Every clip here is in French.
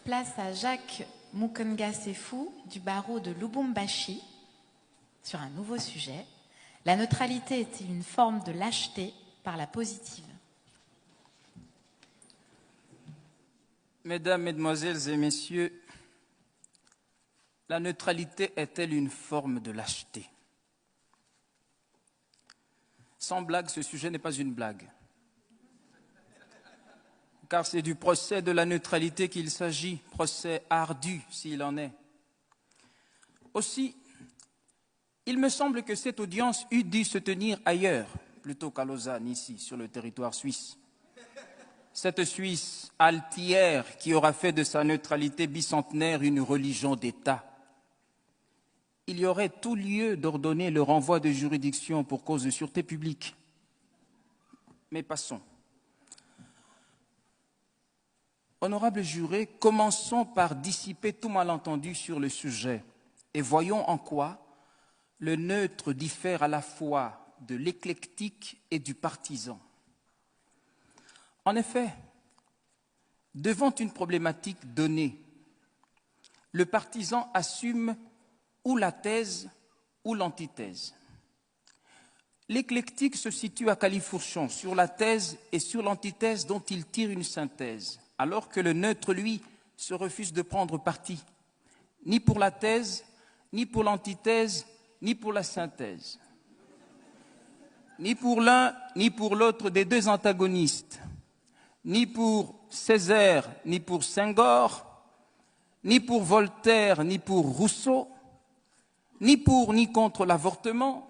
Place à Jacques Mukonga Sefou du barreau de Lubumbashi sur un nouveau sujet. La neutralité est-elle une forme de lâcheté par la positive? Mesdames, Mesdemoiselles et Messieurs, la neutralité est-elle une forme de lâcheté? Sans blague, ce sujet n'est pas une blague. Car c'est du procès de la neutralité qu'il s'agit, procès ardu s'il en est. Aussi, il me semble que cette audience eût dû se tenir ailleurs, plutôt qu'à Lausanne, ici, sur le territoire suisse. Cette Suisse altière qui aura fait de sa neutralité bicentenaire une religion d'État. Il y aurait tout lieu d'ordonner le renvoi de juridiction pour cause de sûreté publique. Mais passons. Honorables jurés, commençons par dissiper tout malentendu sur le sujet et voyons en quoi le neutre diffère à la fois de l'éclectique et du partisan. En effet, devant une problématique donnée, le partisan assume ou la thèse ou l'antithèse. L'éclectique se situe à califourchon sur la thèse et sur l'antithèse dont il tire une synthèse, alors que le neutre, lui, se refuse de prendre parti, ni pour la thèse, ni pour l'antithèse, ni pour la synthèse, ni pour l'un, ni pour l'autre des deux antagonistes, ni pour Césaire, ni pour Senghor, ni pour Voltaire, ni pour Rousseau, ni pour ni contre l'avortement,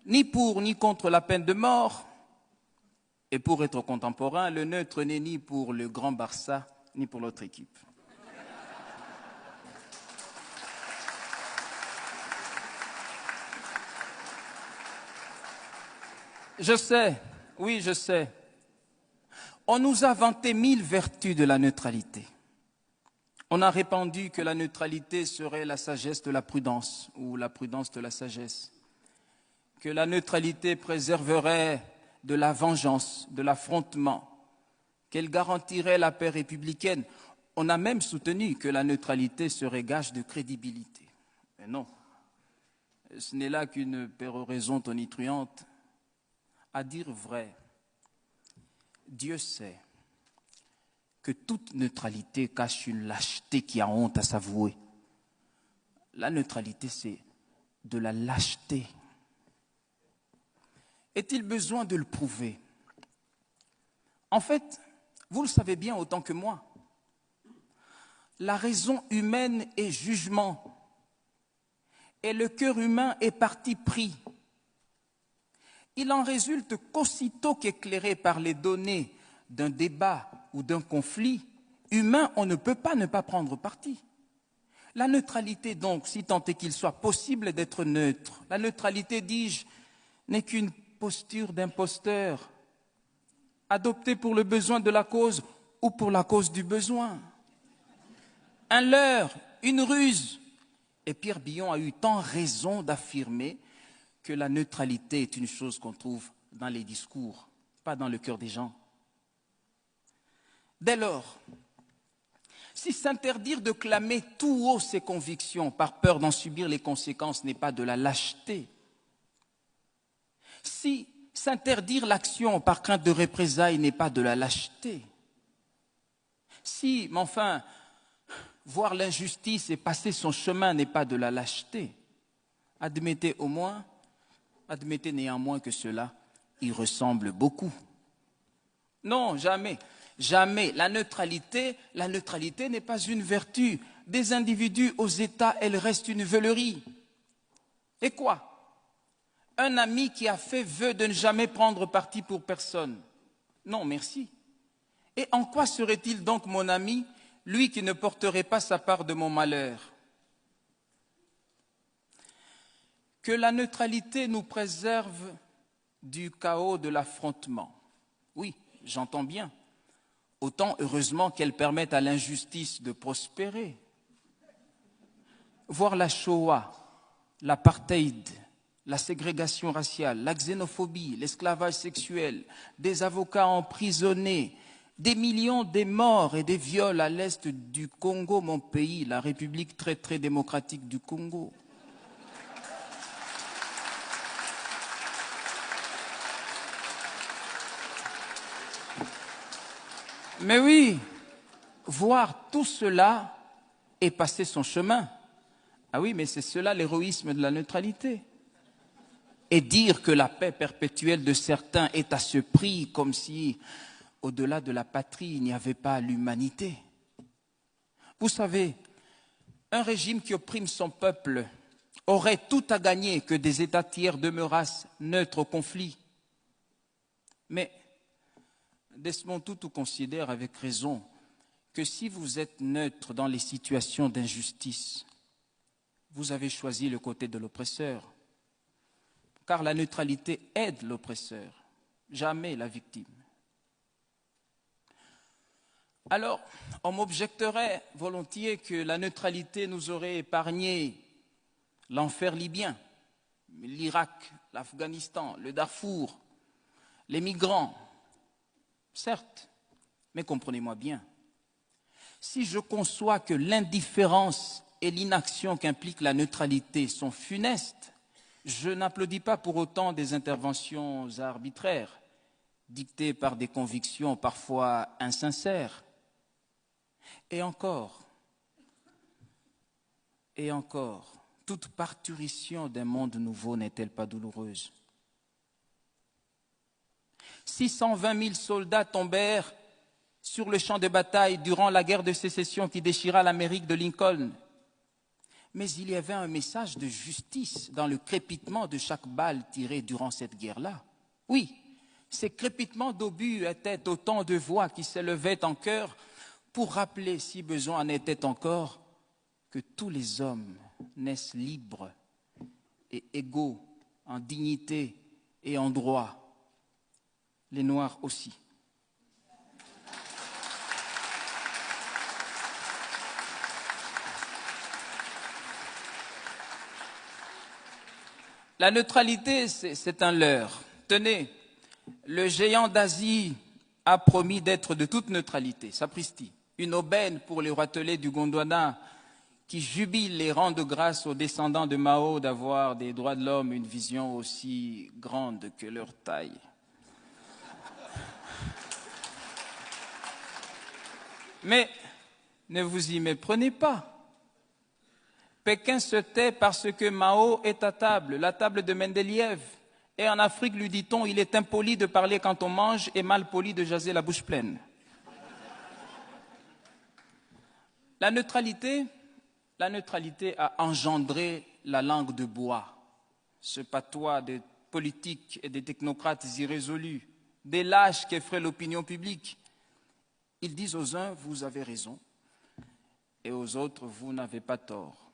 ni pour ni contre la peine de mort. Et pour être contemporain, le neutre n'est ni pour le Grand Barça, ni pour l'autre équipe. Je sais, oui, je sais. On nous a vanté 1000 vertus de la neutralité. On a répandu que la neutralité serait la sagesse de la prudence ou la prudence de la sagesse, que la neutralité préserverait de la vengeance, de l'affrontement, qu'elle garantirait la paix républicaine. On a même soutenu que la neutralité serait gage de crédibilité. Mais non, ce n'est là qu'une péroraison tonitruante. À dire vrai, Dieu sait que toute neutralité cache une lâcheté qui a honte à s'avouer. La neutralité, c'est de la lâcheté. Est-il besoin de le prouver? En fait, vous le savez bien autant que moi, la raison humaine est jugement et le cœur humain est parti pris. Il en résulte qu'aussitôt qu'éclairé par les données d'un débat ou d'un conflit humain, on ne peut pas ne pas prendre parti. La neutralité donc, si tant est qu'il soit possible d'être neutre, la neutralité, dis-je, n'est qu'une posture d'imposteur, adoptée pour le besoin de la cause ou pour la cause du besoin. Un leurre, une ruse. Et Pierre Billon a eu tant raison d'affirmer que la neutralité est une chose qu'on trouve dans les discours, pas dans le cœur des gens. Dès lors, si s'interdire de clamer tout haut ses convictions par peur d'en subir les conséquences n'est pas de la lâcheté, si s'interdire l'action par crainte de représailles n'est pas de la lâcheté, si, mais enfin, voir l'injustice et passer son chemin n'est pas de la lâcheté, admettez néanmoins que cela y ressemble beaucoup. Non, jamais, jamais. La neutralité n'est pas une vertu. Des individus aux États, elle reste une veulerie. Et quoi? Un ami qui a fait vœu de ne jamais prendre parti pour personne. Non, merci. Et en quoi serait-il donc mon ami, lui qui ne porterait pas sa part de mon malheur? Que la neutralité nous préserve du chaos de l'affrontement. Oui, j'entends bien. Autant heureusement qu'elle permette à l'injustice de prospérer. Voir la Shoah, l'apartheid, la ségrégation raciale, la xénophobie, l'esclavage sexuel, des avocats emprisonnés, Des millions de morts et des viols à l'est du Congo, mon pays, la République très très démocratique du Congo. Mais oui, voir tout cela et passer son chemin. Ah oui, mais c'est cela l'héroïsme de la neutralité. Et dire que la paix perpétuelle de certains est à ce prix, comme si, au-delà de la patrie, il n'y avait pas l'humanité. Vous savez, un régime qui opprime son peuple aurait tout à gagner que des États tiers demeurassent neutres au conflit. Mais Desmond Tutu considère avec raison que si vous êtes neutre dans les situations d'injustice, vous avez choisi le côté de l'oppresseur. Car la neutralité aide l'oppresseur, jamais la victime. Alors, on m'objecterait volontiers que la neutralité nous aurait épargné l'enfer libyen, l'Irak, l'Afghanistan, le Darfour, les migrants. Certes, mais comprenez-moi bien, si je conçois que l'indifférence et l'inaction qu'implique la neutralité sont funestes, je n'applaudis pas pour autant des interventions arbitraires, dictées par des convictions parfois insincères. Et encore, toute parturition d'un monde nouveau n'est-elle pas douloureuse? 620 000 soldats tombèrent sur le champ de bataille durant la guerre de sécession qui déchira l'Amérique de Lincoln. Mais il y avait un message de justice dans le crépitement de chaque balle tirée durant cette guerre-là. Oui, ces crépitements d'obus étaient autant de voix qui s'élevaient en chœur pour rappeler, si besoin en était encore, que tous les hommes naissent libres et égaux en dignité et en droit. Les Noirs aussi. La neutralité, c'est un leurre. Tenez, le géant d'Asie a promis d'être de toute neutralité, sapristi. Une aubaine pour les roitelets du Gondwana qui jubilent et rendent grâce aux descendants de Mao d'avoir des droits de l'homme une vision aussi grande que leur taille. Mais ne vous y méprenez pas. Pékin se tait parce que Mao est à table, la table de Mendeleïev. Et en Afrique, lui dit-on, il est impoli de parler quand on mange et mal poli de jaser la bouche pleine. La neutralité a engendré la langue de bois, ce patois des politiques et des technocrates irrésolus, des lâches qui effraient l'opinion publique. Ils disent aux uns, vous avez raison, et aux autres, vous n'avez pas tort.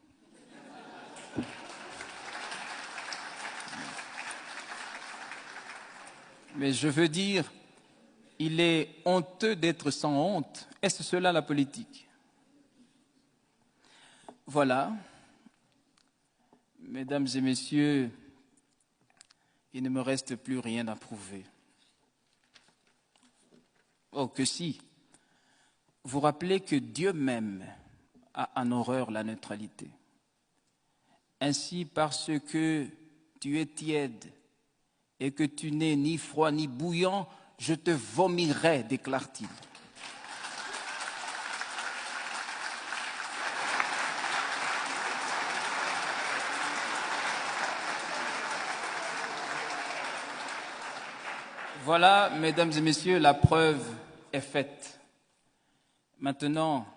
Mais je veux dire, il est honteux d'être sans honte. Est-ce cela la politique? Voilà, mesdames et messieurs, il ne me reste plus rien à prouver. Oh, que si. Vous rappelez que Dieu même a en horreur la neutralité. Ainsi, parce que tu es tiède et que tu n'es ni froid ni bouillant, je te vomirai, déclare-t-il. Voilà, mesdames et messieurs, la preuve est faite. Maintenant,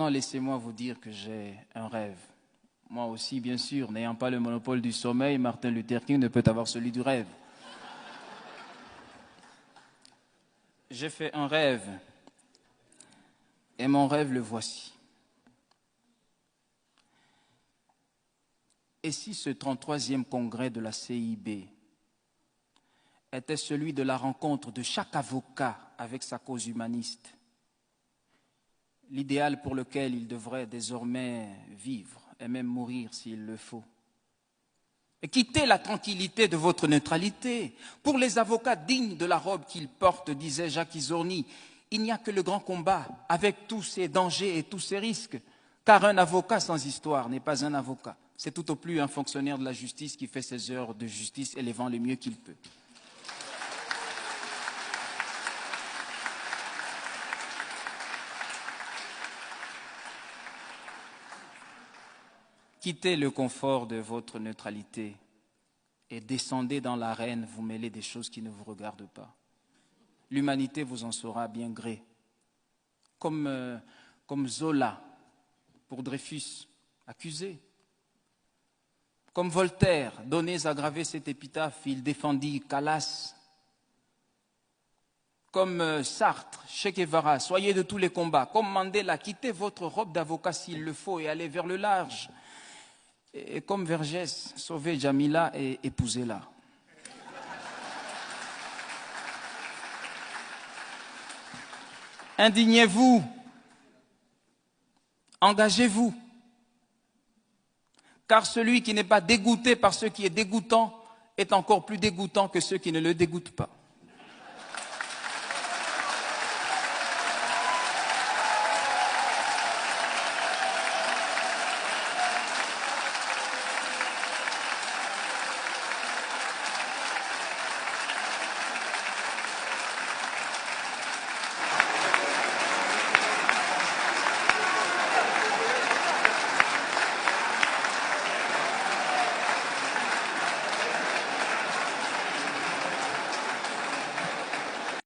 laissez-moi vous dire que j'ai un rêve. Moi aussi, bien sûr, n'ayant pas le monopole du sommeil, Martin Luther King ne peut avoir celui du rêve. J'ai fait un rêve, et mon rêve le voici. Et si ce 33e congrès de la CIB était celui de la rencontre de chaque avocat avec sa cause humaniste, l'idéal pour lequel il devrait désormais vivre et même mourir s'il le faut. Quittez la tranquillité de votre neutralité. Pour les avocats dignes de la robe qu'ils portent, disait Jacques Isorni, il n'y a que le grand combat, avec tous ses dangers et tous ses risques. Car un avocat sans histoire n'est pas un avocat. C'est tout au plus un fonctionnaire de la justice qui fait ses heures de justice et les vend le mieux qu'il peut. Quittez le confort de votre neutralité et descendez dans l'arène, vous mêlez des choses qui ne vous regardent pas. L'humanité vous en saura bien gré. Comme Zola pour Dreyfus, accusé. Comme Voltaire, donnez à graver cette épitaphe, il défendit Calas. Comme Sartre, Che Guevara, soyez de tous les combats. Comme Mandela, quittez votre robe d'avocat s'il le faut et allez vers le large. Et comme Vergès, sauvez Jamila et épousez-la. Indignez-vous, engagez-vous, car celui qui n'est pas dégoûté par ce qui est dégoûtant est encore plus dégoûtant que ceux qui ne le dégoûtent pas.